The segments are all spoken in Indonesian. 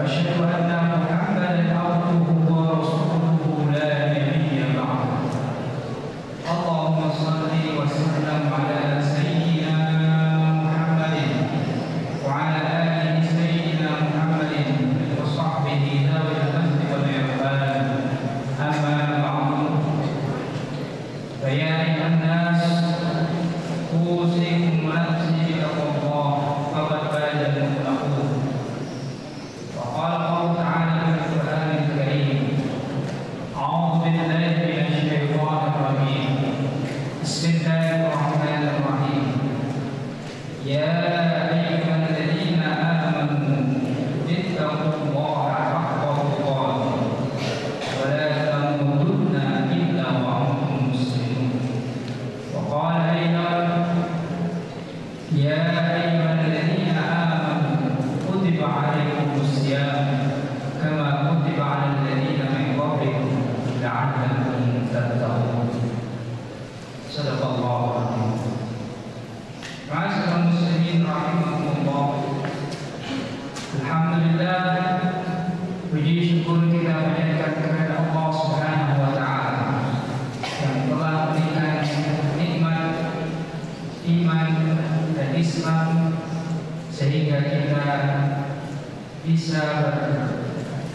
وأشهد أن محمدا عبده ورسوله لا نبي بعده. اللهم صل وسلم على سيدنا محمد وعلى آله سيدنا محمد وصحبه ذوي الفضل والعرفان. أما بعد، فيا أيها الناس أوصيكم ونفسي بتقوى الله فقد فاز المتقون. وقال الله تعالى في القرآن الكريم: أعوذ بالله من الشيطان الرجيم، بسم الله الرحمن الرحيم. يا أيها الذين آمنوا اتقوا الله حق تقاته ولا تموتن إلا وأنتم مسلمون. وقال أيضا: يا أيها الذين آمنوا كتب عليكم الصيام كما كتب على الذين من قبلكم لعلكم تتقون. صدق الله العظيم. Ma'asyiral muslimin rahimakumullah. Alhamdulillah, puji syukur kita panjatkan kepada Allah Subhanahu wa taala yang telah memberikan nikmat iman dan Islam sehingga kita bisa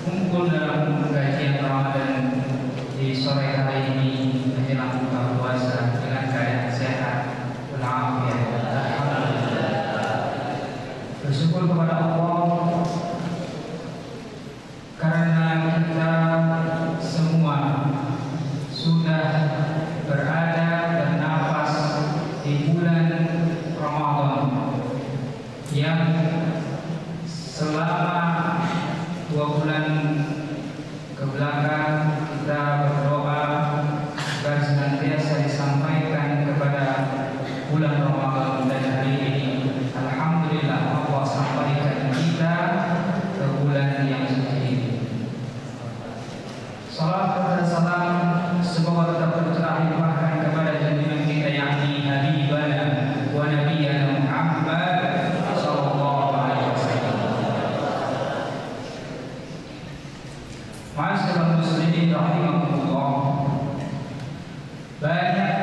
berkumpul dalam kajian Ramadan di sore hari ini menjelang buka puasa dengan keadaan sehat walafiat. Bersyukur kepada Allah karena kita semua sudah berada bernafas di bulan Ramadan yang selama 2 bulan kebelakang kita berdoa agar senantiasa disampaikan kepada bulan Ramadan, dan hari ini alhamdulillah Allah sampaikan kita ke bulan yang suci ini. Salam dan salam semoga tetap tercurah limpahkan kepada junjungan kita yakni Habibana wa Nabiyana Muhammad sallallahu alaihi wasallam. Ma'asyiral muslimin rahimakumullah. Banyak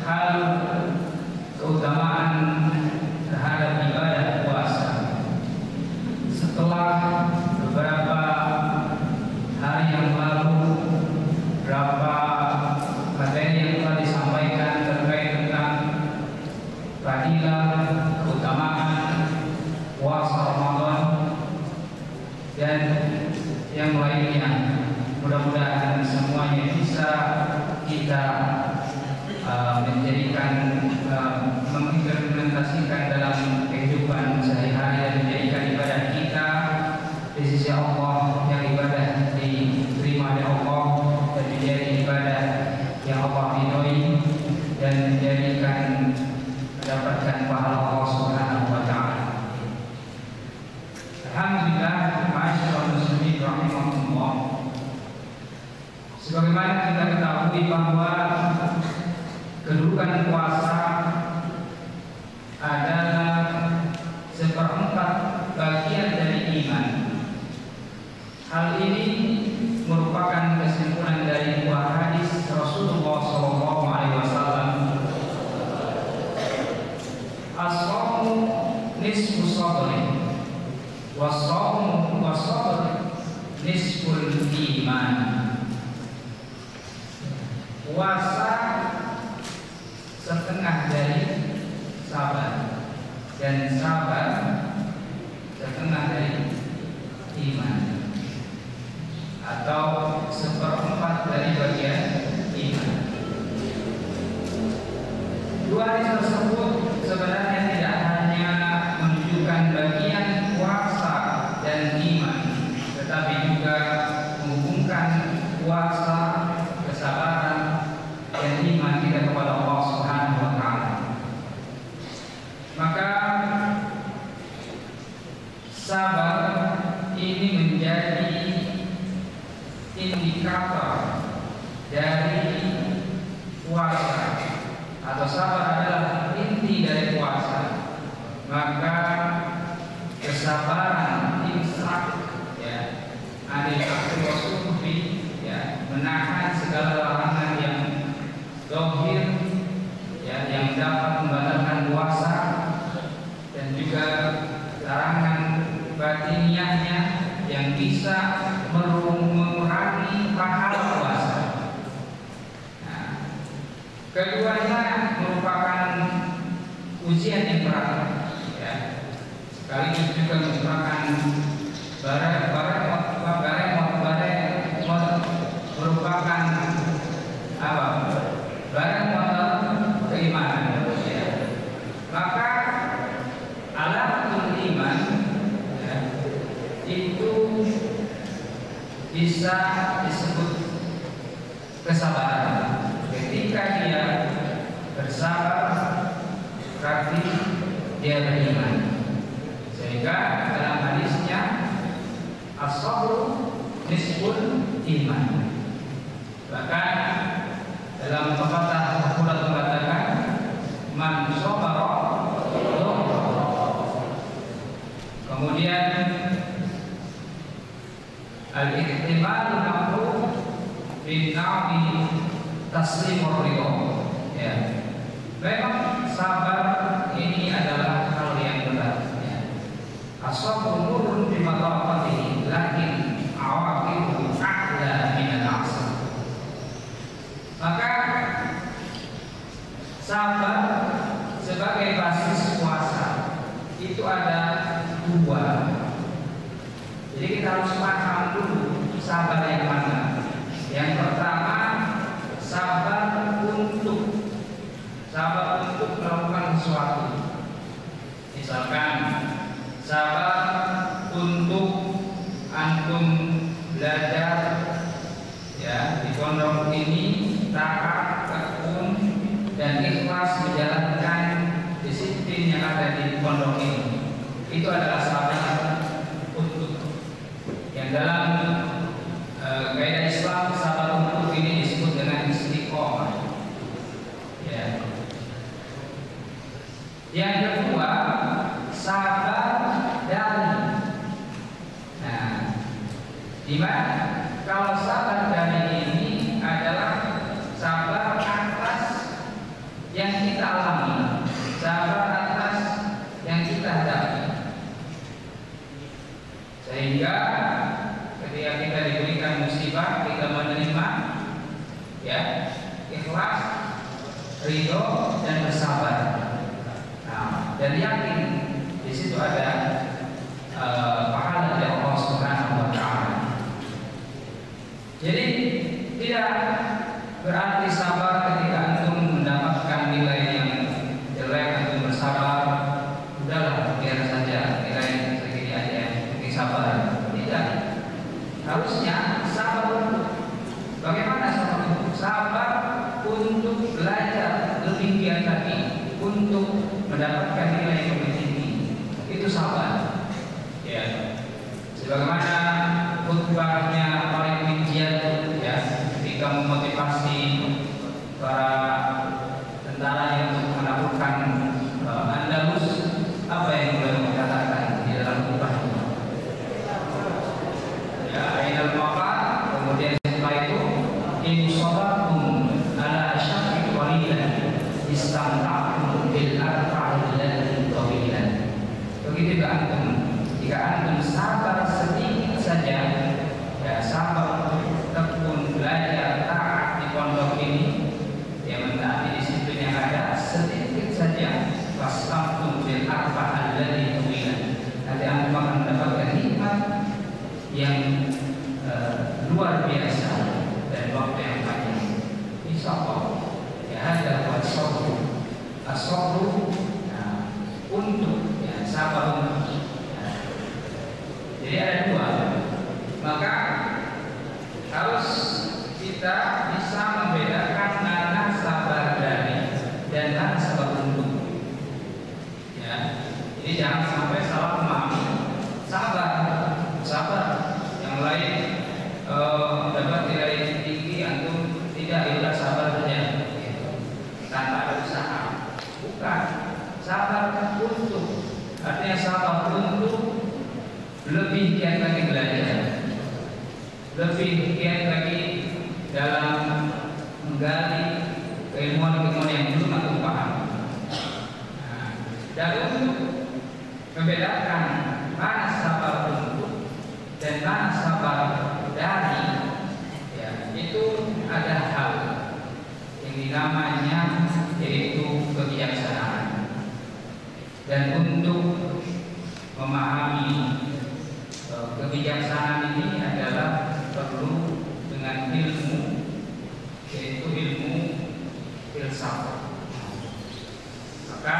hal keutamaan terhadap ibadah puasa. Setelah beberapa hari yang lalu, berapa materi yang telah disampaikan terkait tentang fadilah, keutamaan puasa Ramadan dan yang lainnya, mudah-mudahan semuanya bisa kita mengimplementasikan dalam kehidupan sehari-hari dan menjadikan ibadah kita di sisi Allah yang ibadah diterima oleh Allah dan menjadi ibadah yang Allah ridhoi dan menjadikan mendapatkan pahala Allah Subhanahu wa taala. Alhamdulillah, ma'asyiral muslimin rahimakumullah. Sebagaimana kita ketahui bahwa kedudukan puasa adalah 1/4 bagian dari iman. Hal ini merupakan kesimpulan dari buah hadis Rasulullah SAW. As-shaumu nisfu sabri was-shaumu was-sabr nisful iman. Puasa setengah dari sabar dan sabar setengah dari iman, atau 1/4 dari bagian iman. Dua hadis tersebut sebenarnya tidak hanya menunjukkan bagian puasa dan iman, tetapi juga menghubungkan puasa, kesabaran dan iman kita kepada Allah Subhanahu wa taala. Maka sabar ini menjadi indikator dari puasa, atau sabar adalah inti dari puasa. Maka kesabaran, imsak, ya, yang bisa mengurangi pahala puasa. Nah, keduanya merupakan ujian yang berat, ya. Sekaligus juga merupakan merupakan apa? Barang modal keimanan, ya. Maka alamatul iman, ya, itu bisa disebut kesabaran. Ketika dia bersabar, berarti dia beriman. Sehingga dalam hadisnya as-sabru nisful iman. Bahkan dalam pepatah populer mengatakan man sabara. Kemudian al-ihtimalu ma'ruf bin na'i taslimur ridho, ya. Memang sabar ini adalah hal yang berat, ya. As-sabru nurun bi mataqatihi lakin awaqibuhu a'la min al-'asr. Maka sabar sebagai basis puasa itu ada dua. Jadi kita harus paham dulu sabar yang mana. Yang pertama, sabar untuk melakukan sesuatu. Misalkan sabar untuk antum belajar, ya, di pondok ini, taat, tekun, dan ikhlas menjalankan disiplin yang ada di pondok ini. Itu adalah sabar untuk, yang dalam kaidah Islam sabar untuk ini disebut dengan istiqomah, ya. Yang kedua, sabar dari. Nah, dimana kalau sabar dari ini adalah sabar atas yang kita alami, sabar atas yang kita hadapi. Sehingga ketika kita diberikan musibah, kita menerima, ya, ikhlas, ridho, dan bersabar. Nah, dan yakin di situ ada pahala dari Allah Subhanahu wa Ta'ala. Jadi tidak berarti sabar ketika antum mendapatkan nilai yang jelek, antum bersabar, udahlah biar saja nilai segini aja, yang sabar. Tidak. Harusnya sabar untuk bagaimana sabar untuk? Sabar untuk belajar lebih giat lagi, untuk mendapatkan nilai yang lebih tinggi. Itu sabar, ya. Sebagaimana khutbahnya paling giat, ya, ketika memotivasi para tentara yang menaklukkan Andalus, apa yang beliau katakan di dalam khutbahnya? Ya, ainal maqam. Kemudian setelah itu, in sabartum ala syaqi qalilan istamta'tum bil arfa'il ladzi qabilan. Begitu juga antum, jika antum sabar sedikit saja, ya, sabar tekun belajar taat di pondok ini, ya, mentaati disiplin yang ada sedikit saja, fastamtum bil arfa'il ladzi qabilan, nanti antum akan mendapatkan nikmat yang luar biasa dan waktu yang panjang. Insyaallah, ya, ada wasabru, asabru, nah, untuk, ya, sabar untuk. Nah, jadi ada dua. Maka harus kita bisa membedakan mana sabar dari dan mana sabar untuk. Ya, jadi jangan sampai salah memahami sabar yang lain dapat nilai tinggi, antum tidak, ya sabar saja, tanpa ada usaha. Bukan, sabar untuk, artinya sabar untuk lebih giat lagi belajar, lebih giat lagi dalam menggali keilmuan-keilmuan yang belum antum paham. Nah, dan untuk membedakan mana sabar untuk dan mana memahami kebijaksanaan ini adalah perlu dengan ilmu, yaitu ilmu filsafat. Maka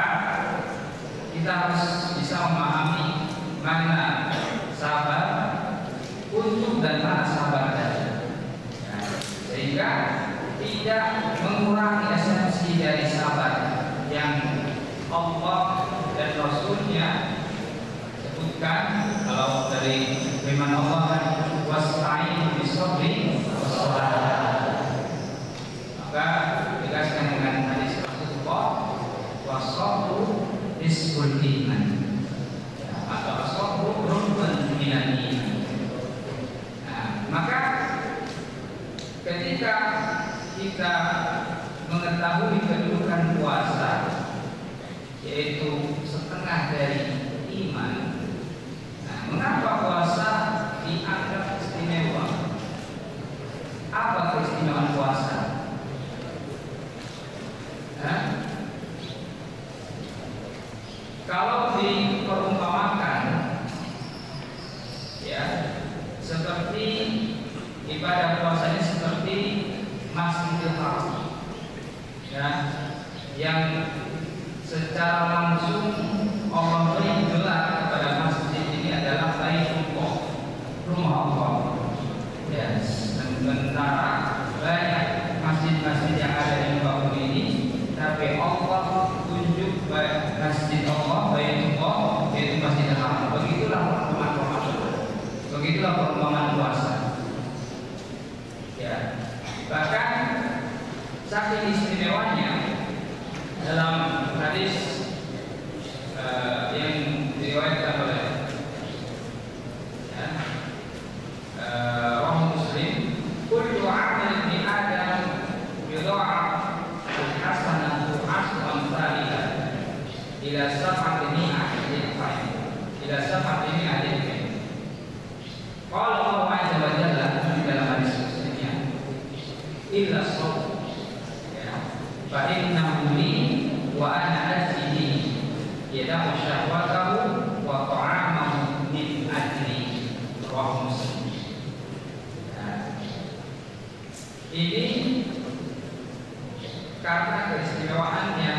kita harus bisa memahami mana sabar untuk dan mana sabar tadi, sehingga tidak mengurangi esensi dari sabar yang Allah dan Rasulnya sebutkan. Kalau dari firman Allah kan wasta'inu bis-sabri was-salah, maka dikasihkan dengan hadis Rasulullah was-sabru nisful iman, atau as-sabru ruknun minal iman. Maka ketika kita mengetahui kedudukan puasa, yaitu setengah dari iman, mengapa puasa dianggap istimewa? Apa keistimewaan puasa? Kalau diperumpamakan, ya, seperti ibadah puasanya seperti Masjidil Haram, ya, yang secara langsung Allah beri gelar kepada masjid ini adalah Baitullah, rumah Allah. Ya, sementara banyak masjid-masjid yang ada di muka bumi ini, tapi Allah tunjuk masjid Allah, Baitullah, yaitu Masjidil Haram. Begitulah perumpamaan puasa. Ya, bahkan saking istimewanya dalam hadis yang diriwayatkan oleh Imam Muslim, kullu 'amal ibni Adam yudha'af al-hasanatu 'ashru amsalha ila sab'ati mi'atin. Qala Allah 'azza wa jalla dalam hadis Muslimnya, illa shaum, fa innahu li wa ana ajzihi yada'u syahwatahu wa ta'amahu min ajli. Rawahu Muslim. Ini karena keistimewaannya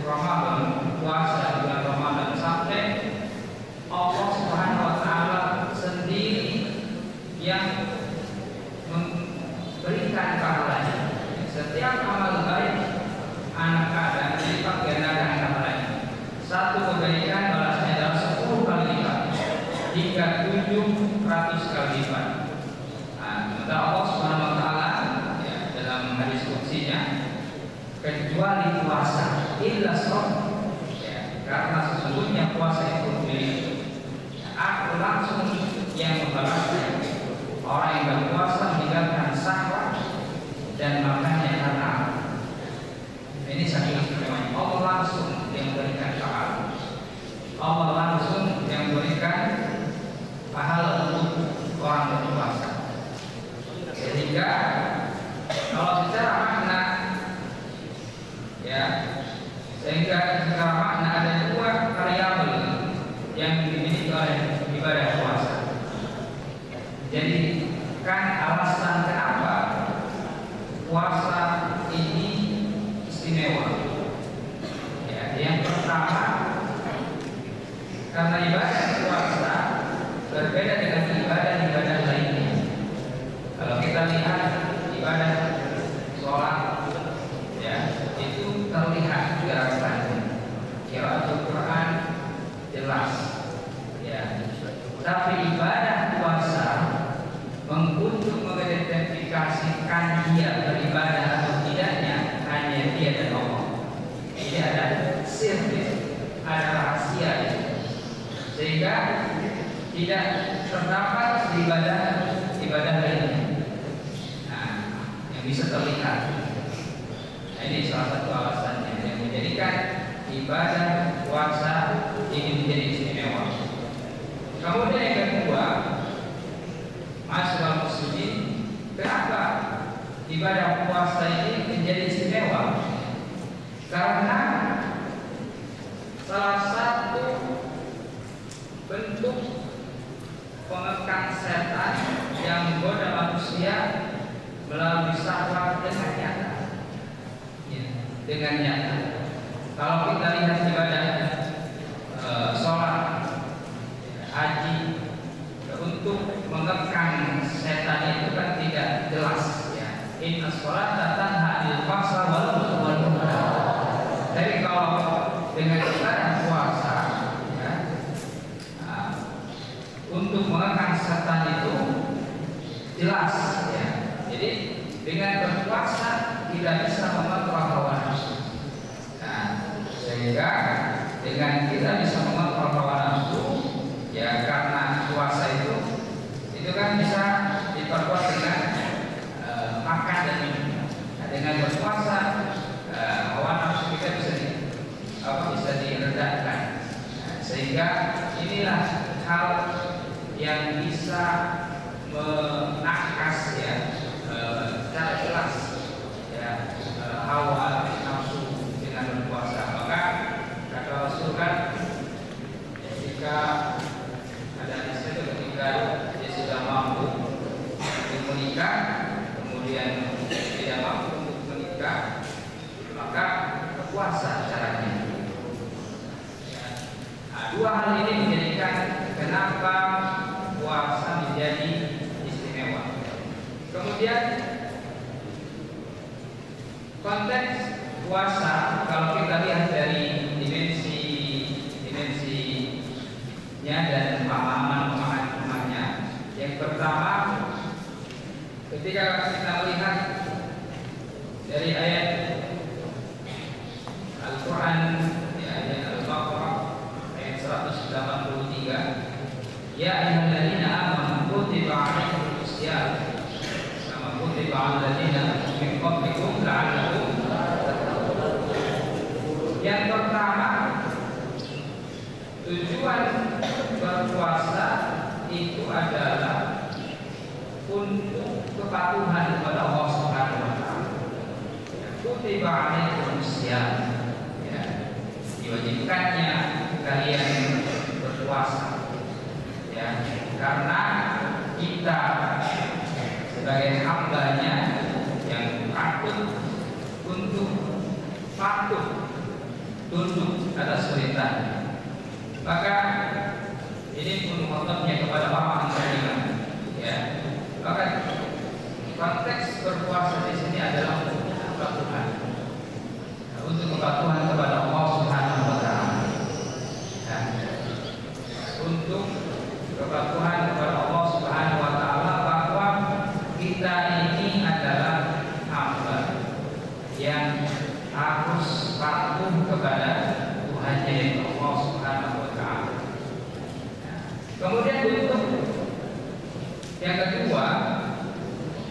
Ramadan, puasa bulan Ramadan, sampai Allah Subhanahu wa taala sendiri yang memberikan pahalanya. Setiap amal baik anak Adam dilipat gandakan pahalanya. Satu kebaikan balasnya adalah 10 kali lipat hingga 700 kali lipat. Sementara Allah Subhanahu wa taala, ya, dalam hadis qudsinya, kecuali puasa illa shaum, ya, karena sesungguhnya puasa itu milik aku langsung yang membalasnya. Orang yang berpuasa meninggalkan syahwat dan makannya haram. Ini saking istimewanya. Allah langsung yang memberikan pahala. Allah langsung yang memberikan pahala untuk orang berpuasa. Sehingga kalau secara makna, ya, sehingga secara makna ada dua variabel yang dimiliki oleh ibadah puasa. Jadi kan alasan kenapa puasa ini istimewa, ya, yang pertama karena ibadah puasa berbeda dengan ibadah lainnya. Kalau kita lihat ibadah sholat, ya, itu terlihat gerakannya, qiraatul Quran jelas, ya. Tapi ibadah puasa untuk mengidentifikasikan dia beribadah atau tidaknya hanya dia dan Allah. Ini ada sirri, ada rahasia, sehingga tidak terdapat ibadah lainnya, yang bisa terlihat. Ini salah satu alasannya yang menjadikan ibadah puasa ini menjadi istimewa. Kemudian yang kedua, Masyaallah muslimin, kenapa ibadah puasa ini menjadi istimewa? Karena salah satu bentuk pengekang setan yang menggoda manusia melalui syahwat dengan nyata, ya, dengan nyata. Kalau kita lihat ibadah sholat, haji, untuk mengekang setan itu kan tidak jelas, ya. Inna sholata tanha 'anil fahsya'i wal munkar. Jadi kalau dengan ibadah puasa, ya, untuk mengekang setan itu jelas, ya. Jadi dengan berpuasa tidak bisa mengontrol hawa nafsu. Nah, sehingga dengan kita bisa mengontrol hawa nafsu, ya, karena puasa itu kan bisa diperkuat dengan makan dan minum. Nah, dengan berpuasa hawa nafsu kita bisa direndahkan. Nah, sehingga inilah hal yang bisa menakas, ya, secara jelas, ya, hawa nafsu dengan berpuasa. Maka kata Rasul kan, jika ada di situ ketika dia sudah mampu untuk menikah, kemudian tidak mampu untuk menikah, maka berpuasa caranya. Ya. Nah, dua hal ini menjadikan kenapa puasa menjadi istimewa. Kemudian konteks puasa, kalau kita lihat dari dimensinya dan pemahaman-pemahamannya, yang pertama, ketika kita melihat dari ayat Al-Quran, ya, ayat Al-Baqarah ayat 183, ya ayyuhalladzina amanu kutiba 'alaikumus syiyam kama kutiba 'alal ladzina min qablikum la'allakum tattaqun. Yang pertama, tujuan berpuasa itu adalah untuk kepatuhan kepada Allah Subhanahu wa taala. Kutiba 'alaikumus syiyam, ya, diwajibkannya kalian berpuasa. Ya, karena kita sebagai hambanya yang patut untuk patuh tunduk atas perintahnya, maka ini pun khotbahnya kepada orang beriman, ya. Maka konteks berpuasa di sini adalah untuk kepatuhan, kepada Allah Subhanahu wa taala, untuk kepatuhan kepada Allah Subhanahu wa taala, bahwa kita ini adalah hamba yang harus patuh kepada Tuhannya Allah Subhanahu wa taala. Kemudian untuk yang kedua,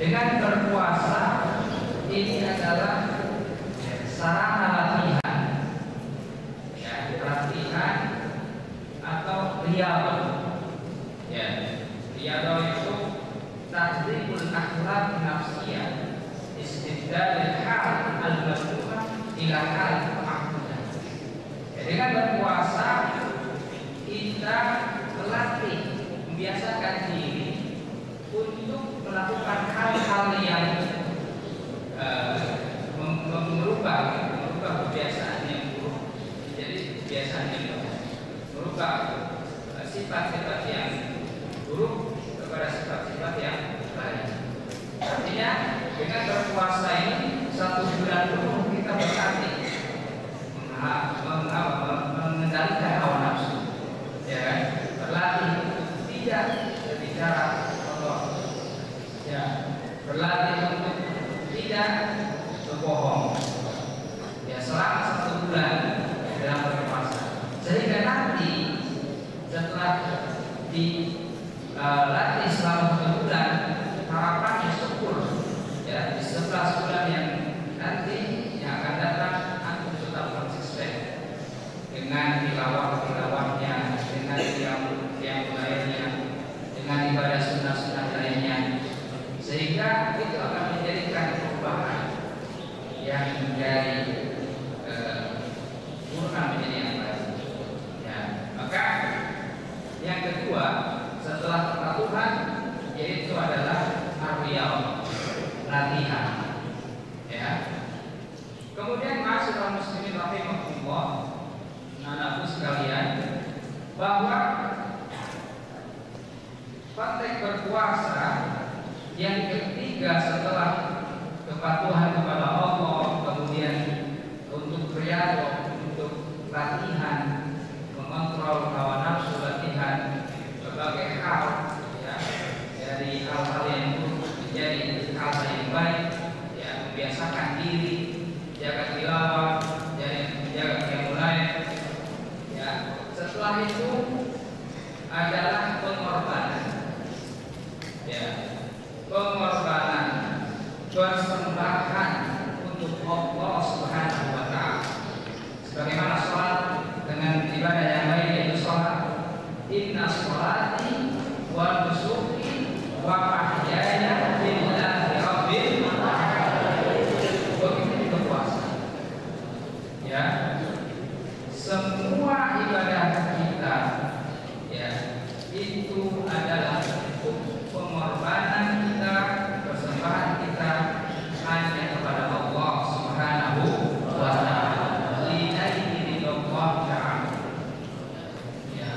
dengan berpuasa ini adalah sarana latihan, ya, latihan atau riyadhah. Ya, riyadhah itu tadribul akhlaq nafsiyah, istibdalul hal al-madhmumah ila hal ma'mudah. Ya, dengan berpuasa kita melatih, membiasakan diri untuk melakukan hal-hal yang merubah kebiasaan yang buruk. Jadi kebiasaan yang merubah sifat-sifat yang buruk kepada sifat-sifat yang baik. Artinya dengan berpuasa ini 1 bulan penuh kita berlatih mengendalikan hawa nafsu, ya kan? Berlatih tidak berbicara kotor, ya, berlatih untuk tidak berbohong, ya, selama 1 bulan dalam berpuasa, sehingga nanti setelah dilatih selama 1 bulan, harapannya syukur, ya, di 11 bulan yang nanti yang akan datang antum tetap konsisten dengan tilawah-tilawahnya, dengan yang lainnya, dengan ibadah sunnah-sunnah lainnya, sehingga itu akan menjadikan perubahan yang dari kurang menjadi yang baik. Ya, maka yang setelah kepatuhan, yaitu adalah ar-riyadhah, latihan. Ya. Kemudian ma'asyiral muslimin rahimakumullah, anakku sekalian, bahwa praktek berpuasa yang ketiga setelah kepatuhan kepada Allah, kemudian untuk riyadhah, untuk latihan mengontrol hawa nafsu, latihan berbagai hal, ya, dari hal-hal yang buruk menjadi hal yang baik, ya, membiasakan diri, jaga tilawah, jaga qiyamul, ya. Setelah itu adalah pengorbanan, ya, pengorbanan, persembahan untuk Allah Subhanahu wa Ta'ala. Sebagaimana sholat dengan ibadah yang lain, yaitu sholat, inna sholati wa nusuki wa mahyaya lillahi rabbil alamin. Begitu juga puasa, ya. Semua ibadah kita, ya, itu adalah pengorbanan kita, persembahan kita hanya kepada Allah Subhanahu wa Ta'ala. Ya.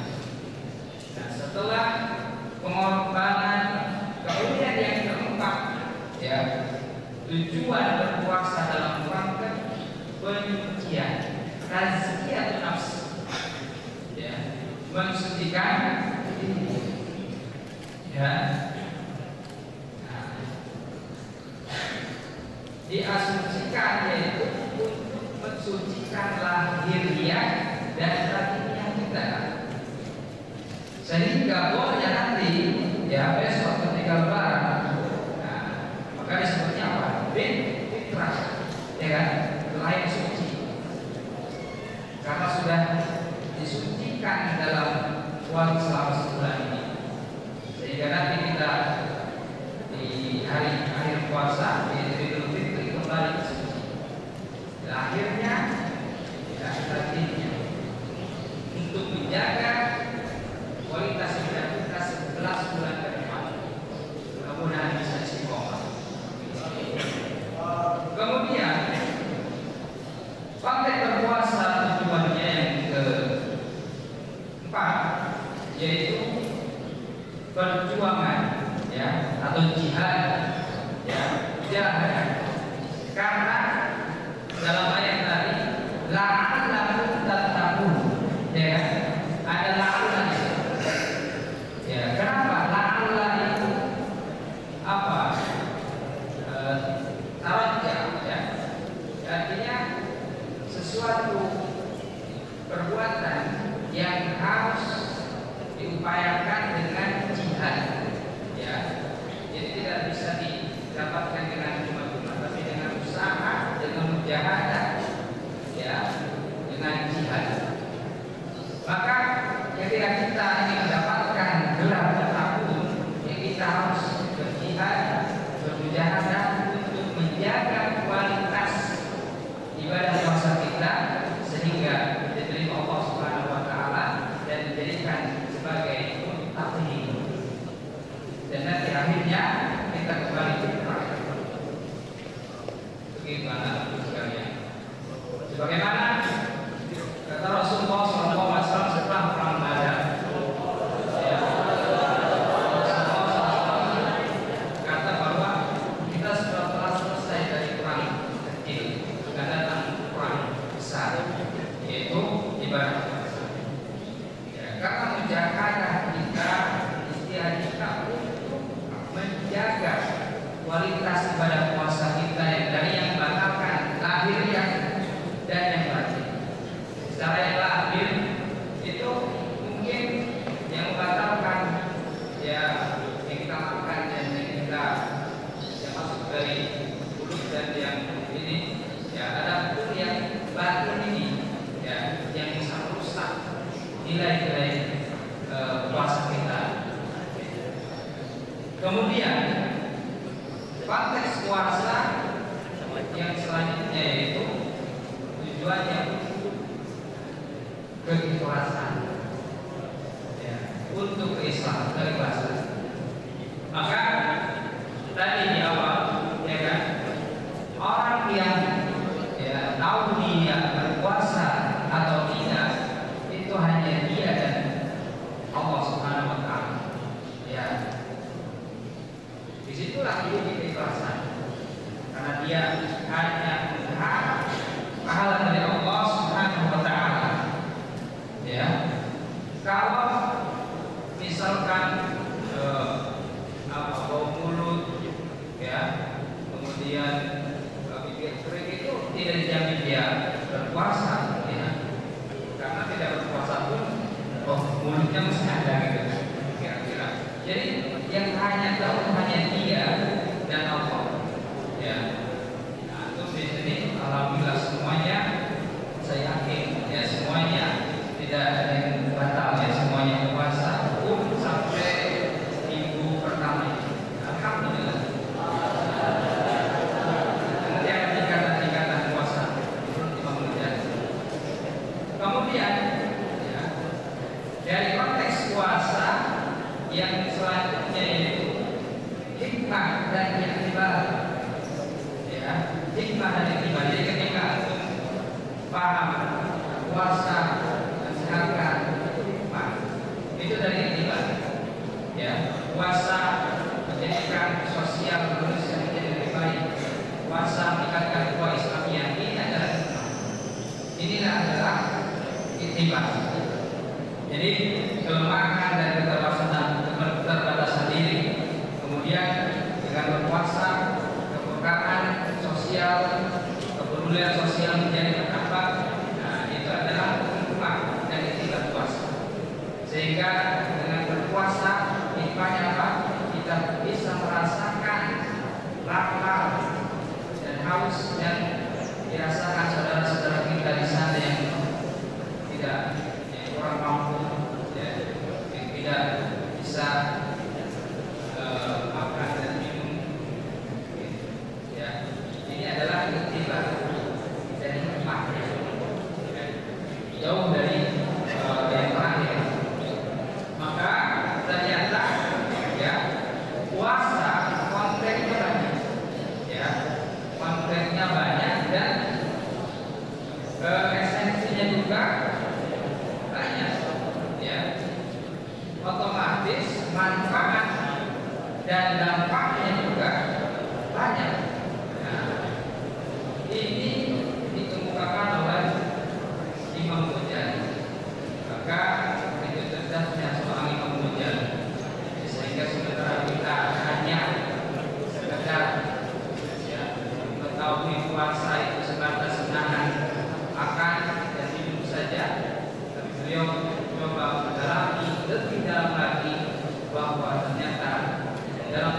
Nah, setelah pengorbanan, kemudian yang keempat, ya, tujuan berpuasa dalam rangka penyucian, tazkiyatun nafs, ya, mensucikan diri, ya. Nah, diasumsikan yaitu untuk mensucikan lahiriah dan batiniah kita, sehingga boleh nanti, ya, besok ketika lebaran, nah, maka disebutnya apa? Fitrah, ya kan? Lahir suci, karena sudah disucikan dalam puasa selama sebulan ini, sehingga nanti kita di hari akhir puasa di Idul Fitri kembali suci. Akhirnya kita strateginya untuk menjaga kualitas hidup kita 11 bulan ke depan, mudah-mudahan bisa istiqomah. Kemudian praktek berpuasa tujuannya yang keempat, yaitu perjuangan, ya, atau jihad, ya, jihad. Karena dalam ayat tadi, la'allakum tattaqun, ya, ada la'alla, ya. Kenapa la'alla itu apa? Tarajja, ya, artinya sesuatu perbuatan yang harus diupayakan dengan jihad, ya. Jadi tidak bisa didapatkan dengan cuma-cuma, tapi dengan usaha, dengan mujahadah, ya, dengan jihad. Maka ketika kita ingin mendapatkan gelar tattaqun, ya, kita harus berjihad, bermujahadah untuk menjaga kualitas ibadah puasa kita, sehingga diterima Allah Subhanahu wa Ta'ala dan dijadikan sebagai muttaqin, dan nanti akhirnya kita kembali ke neraka. Bagaimana sekalian? Sebagaimana kata Rasulullah SAW setelah perang Badar, ya, kata bahwa kita sudah telah selesai dari perang kecil, akan datang perang besar, yaitu ibadah puasa. Ya, karena mujahadah kita, istilah kita untuk menjaga kualitas ibadah puasa kita, yang dari yang batalkan lahiriah dan yang batin. Secara yang lahir itu mungkin yang membatalkan, ya, yang kita makan dan yang kita yang masuk dari mulut dan yang ini, ya, ada pun yang batin ini, ya, yang bisa merusak nilai-nilai puasa kita. Kemudian konteks puasa yang selanjutnya yaitu tujuannya untuk keikhlasan, ya, untuk Islam, keikhlasan. Maka tadi di awal, ya kan, orang yang ya tahu dia berpuasa atau tidak itu hanya dia dan Allah Subhanahu Wa Taala. Ya, disitulah dia keikhlasan, karena dia hanya berharap pahala dari Allah Subhanahu Wa Taala. Ya, kalau misalkan bau mulut, ya, kemudian bibir kering itu tidak dijamin dia berpuasa, ya, karena tidak berpuasa pun, mulutnya masih ada gitu, kira-kira. Jadi yang hanya tahu hanya dia dan Allah, ya. Nah, terus di sini alhamdulillah semuanya, saya yakin ya semuanya tidak ada yang batal, ya semuanya puasa pun sampai minggu pertama. Alhamdulillah. Kemudian tingkatan puasa kemudian ya, dari konteks puasa yang selanjutnya yaitu hikmah dan iktibar. Ya, hikmah dan iktibar. Jadi ketika antum paham puasa kesehatan hikmah, itu dari iktibar. Ya, puasa menjadikan sosial manusia menjadi lebih baik. Puasa meningkatkan kuah Islamiyah. Ini adalah hikmah. Inilah adalah iktibar. Jadi kelemahan dan keterbatasan diri, kemudian dengan berpuasa kepekaan sosial, kepedulian sosial menjadi bertambah. Nah, itu adalah hikmah dan iktibar puasa. Sehingga dengan berpuasa hikmahnya apa? Kita bisa merasakan lapar dan haus yang dirasakan saudara-saudara kita di sana yang tidak, yang kurang mampu, ya, yang tidak bisa makan dan minum, ya. Ini adalah iktibar dan hikmah, ya. Jauh dari yang terakhir. Maka ternyata ya puasa kontennya banyak, ya, kontennya banyak dan esensinya juga banyak, ya. Otomatis manfaat dan dampaknya juga banyak. Nah, ini dikemukakan oleh Imam Ghazali. Maka itu cerdasnya seorang Imam Ghazali, sehingga sementara kita hanya sekedar ya mengetahui puasa itu sebatas menahan makan dan minum saja, tapi beliau coba mendalami lebih dalam lagi bahwa ternyata dalam